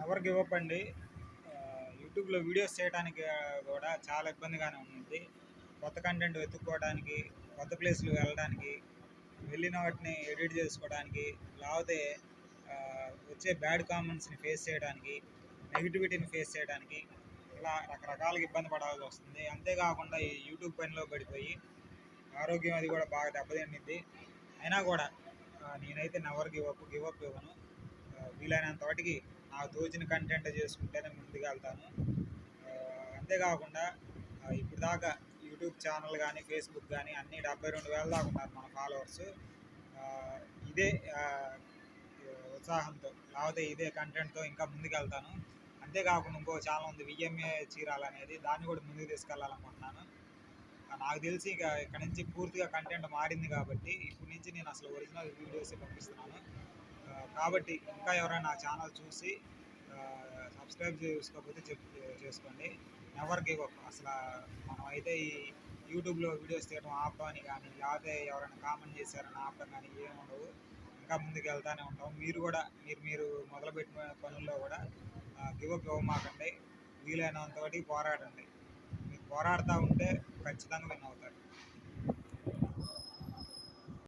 Never give up అండి. యూట్యూబ్లో videos చేయడానికి కూడా చాలా ఇబ్బందిగానే ఉంది. కొత్త కంటెంట్ వెతుక్కోవడానికి, కొత్త ప్లేస్లు వెళ్ళడానికి, వెళ్ళిన వాటిని ఎడిట్ చేసుకోవడానికి, లేకపోతే వచ్చే బ్యాడ్ కామెంట్స్ని ఫేస్ చేయడానికి, నెగిటివిటీని ఫేస్ చేయడానికి, ఇలా రకరకాలుగా ఇబ్బంది పడాల్సి వస్తుంది. అంతేకాకుండా ఈ యూట్యూబ్ పనిలో పడిపోయి ఆరోగ్యం అది కూడా బాగా దెబ్బతిండిద్ది. అయినా కూడా నేనైతే నెవర్ గివ్ అప్ ఇవ్వను. వీలైనంత వాటికి నాకు తోచిన కంటెంట్ చేసుకుంటేనే ముందుకు వెళ్తాను. అంతేకాకుండా ఇప్పుడు దాకా యూట్యూబ్ ఛానల్ కానీ, ఫేస్బుక్ కానీ అన్నీ 72,000 దాకా ఉన్నారు మన ఫాలోవర్స్. ఇదే ఉత్సాహంతో, లేకపోతే ఇదే కంటెంట్తో ఇంకా ముందుకు వెళ్తాను. అంతేకాకుండా ఇంకో ఛానల్ ఉంది, విఎంఏ చీరాలు అనేది, దాన్ని కూడా ముందుకు తీసుకెళ్ళాలనుకుంటున్నాను. నాకు తెలిసి ఇక్కడ నుంచి పూర్తిగా కంటెంట్ మారింది కాబట్టి ఇప్పటి నుంచి నేను అసలు ఒరిజినల్ వీడియోస్ పంపిస్తున్నాను. కాబట్టి ఇంకా ఎవరైనా నా ఛానల్ చూసి సబ్స్క్రైబ్ చేసుకోకపోతే చేసుకోండి. Never give up. అసలు మనం అయితే ఈ యూట్యూబ్లో వీడియోస్ తీయడం ఆపని కానీ, లేకపోతే ఎవరైనా కామెంట్ చేశారని ఆపడం కానీ ఏమి ఉండవు. ఇంకా ముందుకు వెళ్తూనే ఉంటాం. మీరు కూడా మీరు మొదలుపెట్టిన పనుల్లో కూడా గివ్ అప్ ఇవ్వమాకండి. వీలైనంత వరకు పోరాడండి. మీరు పోరాడుతూ ఉంటే ఖచ్చితంగా విన్ అవుతారు.